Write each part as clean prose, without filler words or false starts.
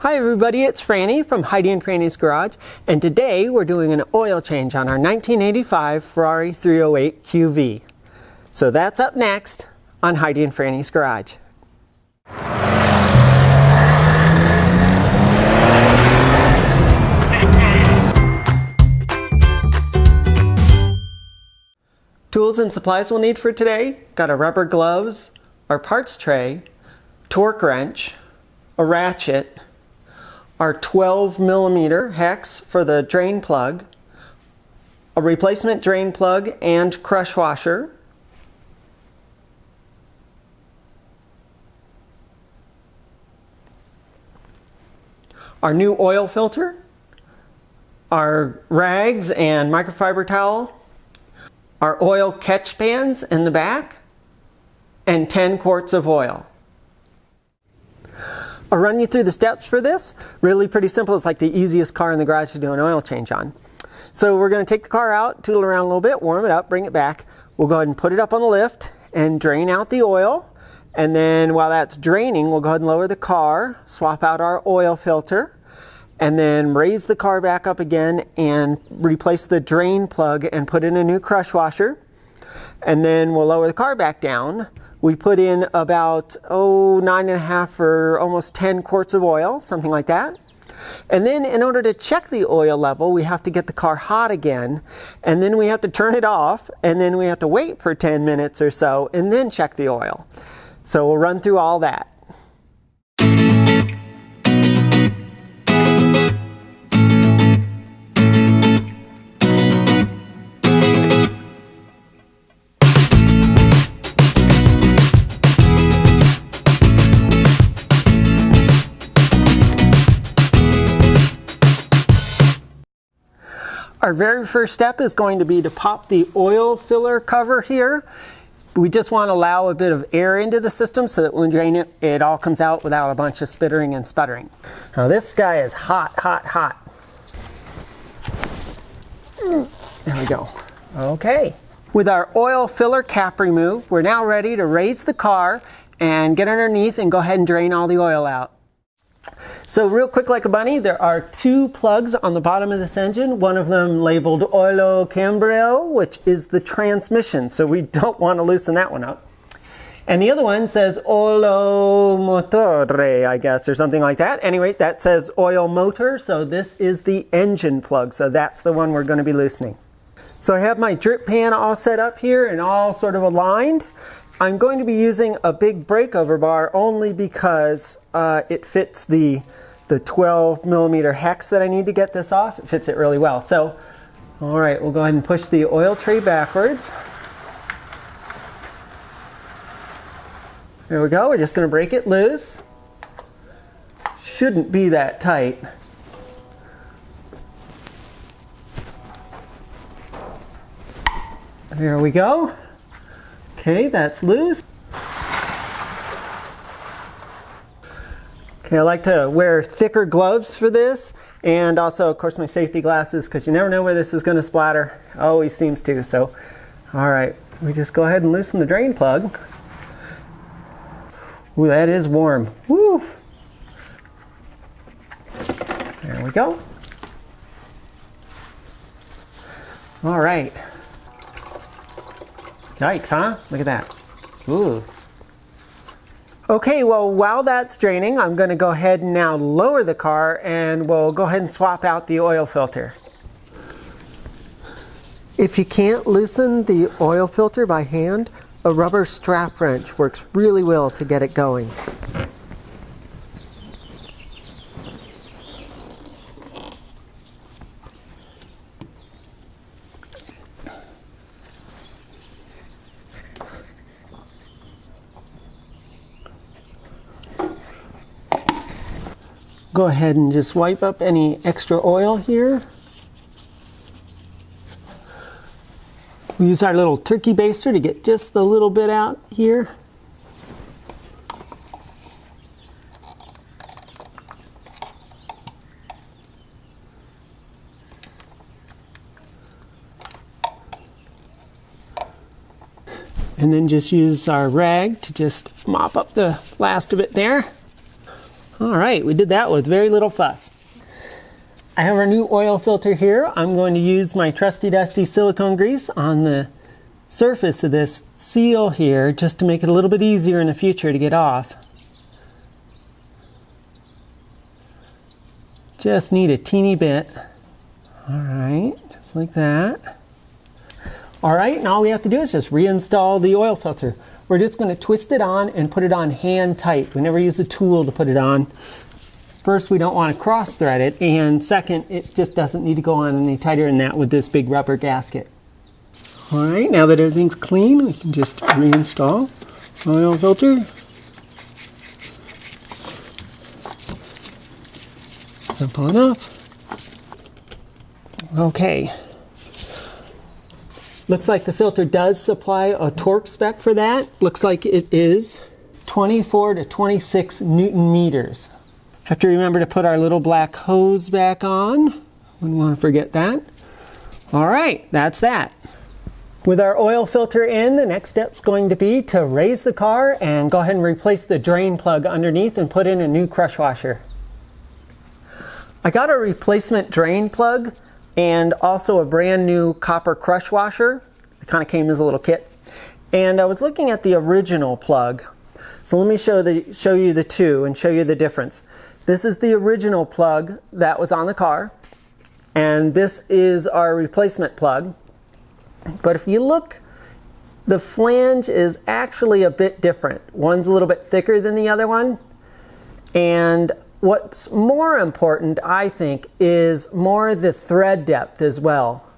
Hi everybody, it's Franny from Heidi and Franny's Garage, and today we're doing an oil change on our 1985 Ferrari 308 QV. So that's up next on Heidi and Franny's Garage. Tools and supplies we'll need for today: got our rubber gloves, our parts tray, torque wrench, a ratchet, our 12mm hex for the drain plug, a replacement drain plug and crush washer, our new oil filter, our rags and microfiber towel, our oil catch pans in the back, and 10 quarts of oil. I'll run you through the steps for this. Really pretty simple. It's like the easiest car in the garage to do an oil change on. So we're going to take the car out, tootle around a little bit, warm it up, bring it back. We'll go ahead and put it up on the lift and drain out the oil. And then while that's draining, we'll go ahead and lower the car, swap out our oil filter, and then raise the car back up again and replace the drain plug and put in a new crush washer. And then we'll lower the car back down. We put in about 9.5 or almost 10 quarts of oil, something like that. And then in order to check the oil level, we have to get the car hot again, and then we have to turn it off, and then we have to wait for 10 minutes or so, and then check the oil. So we'll run through all that. Our very first step is going to be to pop the oil filler cover here. We just want to allow a bit of air into the system so that when we drain it, it all comes out without a bunch of spittering and sputtering. Now this guy is hot, hot, hot. There we go. Okay. With our oil filler cap removed, we're now ready to raise the car and get underneath and go ahead and drain all the oil out. So real quick like a bunny, there are 2 plugs on the bottom of this engine, one of them labeled Oilo Cambrio, which is the transmission, so we don't want to loosen that one up. And the other one says Oilo Motore, I guess, or something like that. Anyway, that says oil motor, so this is the engine plug, so that's the one we're going to be loosening. So I have my drip pan all set up here and all sort of aligned. I'm going to be using a big breakover bar only because it fits the 12mm hex that I need to get this off. It fits it really well. So, all right, we'll go ahead and push the oil tray backwards. There we go. We're just going to break it loose. Shouldn't be that tight. There we go. Okay, that's loose. Okay, I like to wear thicker gloves for this, and also, of course, my safety glasses, because you never know where this is going to splatter. Always seems to. So, all right, we just go ahead and loosen the drain plug. Ooh, that is warm. Woo! There we go. All right. Yikes, huh? Look at that. Ooh. Okay, well, while that's draining, I'm going to go ahead and now lower the car, and we'll go ahead and swap out the oil filter. If you can't loosen the oil filter by hand, a rubber strap wrench works really well to get it going. Go ahead and just wipe up any extra oil here. We use our little turkey baster to get just a little bit out here. And then just use our rag to just mop up the last of it there. All right, we did that with very little fuss. I have our new oil filter here. I'm going to use my trusty dusty silicone grease on the surface of this seal here just to make it a little bit easier in the future to get off. Just need a teeny bit. All right, just like that. All right, and all we have to do is just reinstall the oil filter. We're just going to twist it on and put it on hand tight. We never use a tool to put it on. First, we don't want to cross thread it, and second, it just doesn't need to go on any tighter than that with this big rubber gasket. All right, now that everything's clean, we can just reinstall oil filter. Simple enough. Okay. Looks like the filter does supply a torque spec for that. Looks like it is 24 to 26 Newton meters. Have to remember to put our little black hose back on. Wouldn't want to forget that. All right, that's that. With our oil filter in, the next step's going to be to raise the car and go ahead and replace the drain plug underneath and put in a new crush washer. I got a replacement drain plug and also a brand new copper crush washer. It kind of came as a little kit. And I was looking at the original plug. So let me show you the two and show you the difference. This is the original plug that was on the car, and this is our replacement plug. But if you look, the flange is actually a bit different. One's a little bit thicker than the other one, and what's more important, I think, is more the thread depth as well.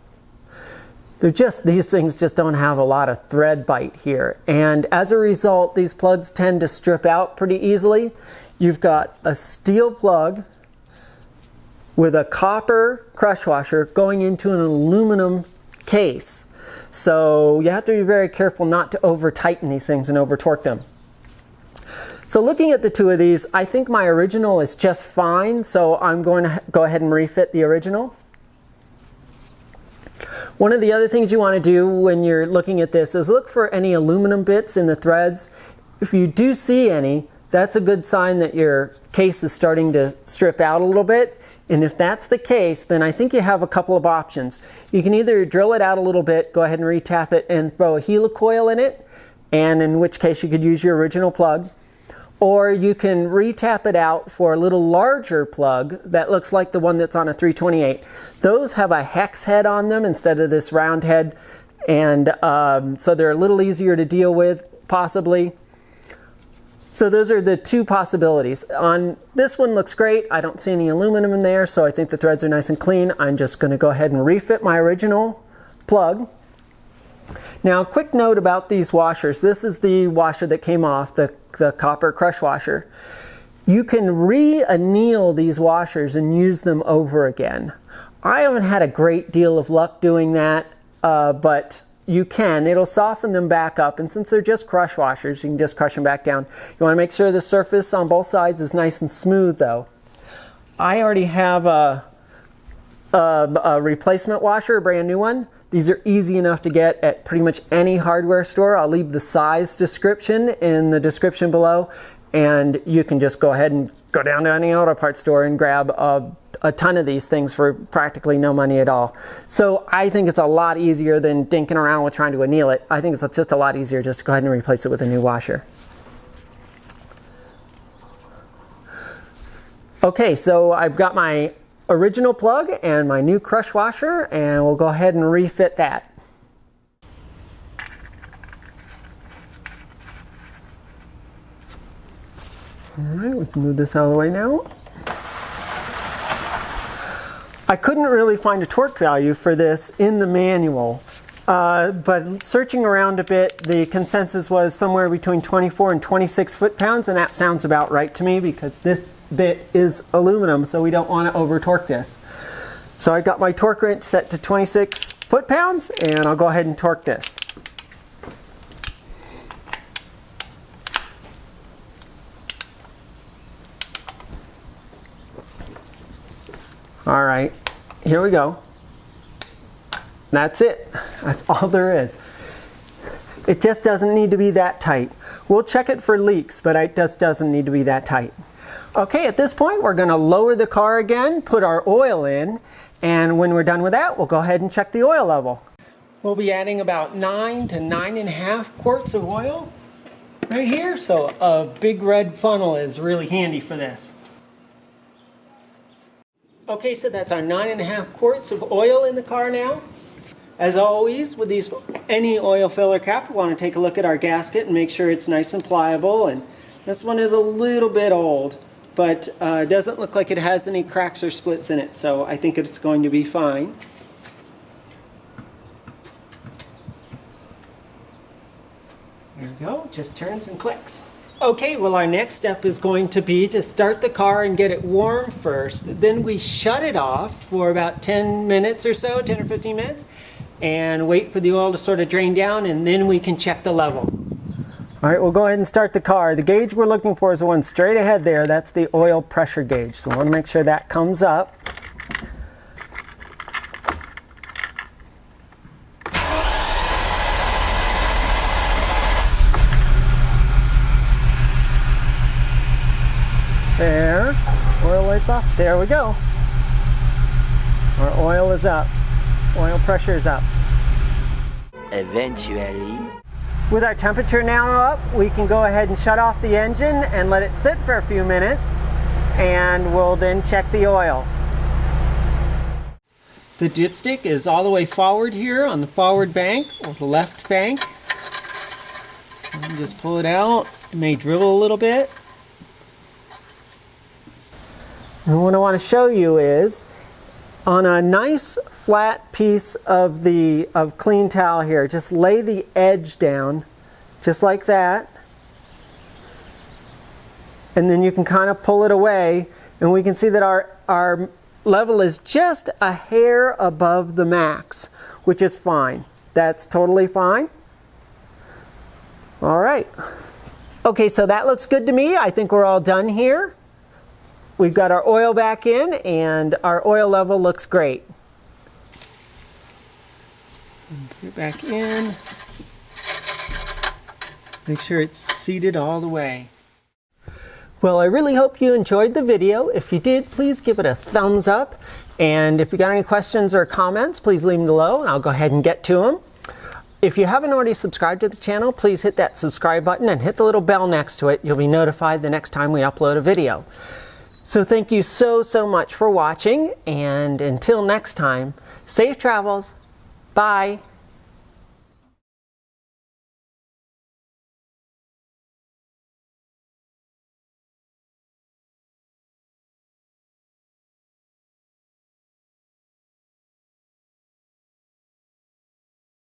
These things just don't have a lot of thread bite here. And as a result, these plugs tend to strip out pretty easily. You've got a steel plug with a copper crush washer going into an aluminum case. So you have to be very careful not to over tighten these things and over torque them. So looking at the two of these, I think my original is just fine, so I'm going to go ahead and refit the original. One of the other things you want to do when you're looking at this is look for any aluminum bits in the threads. If you do see any, that's a good sign that your case is starting to strip out a little bit. And if that's the case, then I think you have a couple of options. You can either drill it out a little bit, go ahead and retap it and throw a helicoil in it, and in which case you could use your original plug. Or you can retap it out for a little larger plug that looks like the one that's on a 328. Those have a hex head on them instead of this round head, and so they're a little easier to deal with, possibly. So those are the two possibilities. On this one looks great. I don't see any aluminum in there, so I think the threads are nice and clean. I'm just going to go ahead and refit my original plug. Now, a quick note about these washers. This is the washer that came off, the copper crush washer. You can re-anneal these washers and use them over again. I haven't had a great deal of luck doing that, but you can. It'll soften them back up, and since they're just crush washers, you can just crush them back down. You want to make sure the surface on both sides is nice and smooth, though. I already have a replacement washer, a brand new one. These are easy enough to get at pretty much any hardware store. I'll leave the size description in the description below, and you can just go ahead and go down to any auto parts store and grab a ton of these things for practically no money at all. So I think it's a lot easier than dinking around with trying to anneal it. I think it's just a lot easier just to go ahead and replace it with a new washer. Okay, so I've got my original plug and my new crush washer, and we'll go ahead and refit that. All right, we can move this out of the way now. I couldn't really find a torque value for this in the manual, but searching around a bit, the consensus was somewhere between 24 and 26 foot-pounds, and that sounds about right to me because this bit is aluminum, so we don't want to over torque this. So I got my torque wrench set to 26 foot-pounds, and I'll go ahead and torque this. All right, here we go. That's it. That's all there is. It just doesn't need to be that tight. We'll check it for leaks, but it just doesn't need to be that tight. Okay, at this point we're going to lower the car again, put our oil in, and when we're done with that, we'll go ahead and check the oil level. We'll be adding about 9 to 9.5 quarts of oil right here, so a big red funnel is really handy for this. Okay, so that's our 9.5 quarts of oil in the car now. As always, with any oil filler cap, we want to take a look at our gasket and make sure it's nice and pliable. And this one is a little bit old, but doesn't look like it has any cracks or splits in it, so I think it's going to be fine. There we go, just turns and clicks. Okay, well our next step is going to be to start the car and get it warm first. Then we shut it off for about 10 minutes or so, 10 or 15 minutes, and wait for the oil to sort of drain down, and then we can check the level. All right, we'll go ahead and start the car. The gauge we're looking for is the one straight ahead there. That's the oil pressure gauge. So we want to make sure that comes up. There, oil lights off. There we go. Our oil is up. Oil pressure is up. Eventually. With our temperature now up, we can go ahead and shut off the engine and let it sit for a few minutes, and we'll then check the oil. The dipstick is all the way forward here on the forward bank, or the left bank. And just pull it out. It may dribble a little bit. And what I want to show you is, on a nice flat piece of clean towel here, just lay the edge down, just like that. And then you can kind of pull it away, and we can see that our level is just a hair above the max, which is fine. That's totally fine. All right. Okay, so that looks good to me. I think we're all done here. We've got our oil back in, and our oil level looks great. Put it back in. Make sure it's seated all the way. Well, I really hope you enjoyed the video. If you did, please give it a thumbs up. And if you got any questions or comments, please leave them below, and I'll go ahead and get to them. If you haven't already subscribed to the channel, please hit that subscribe button and hit the little bell next to it. You'll be notified the next time we upload a video. So thank you so much for watching, and until next time, safe travels. Bye.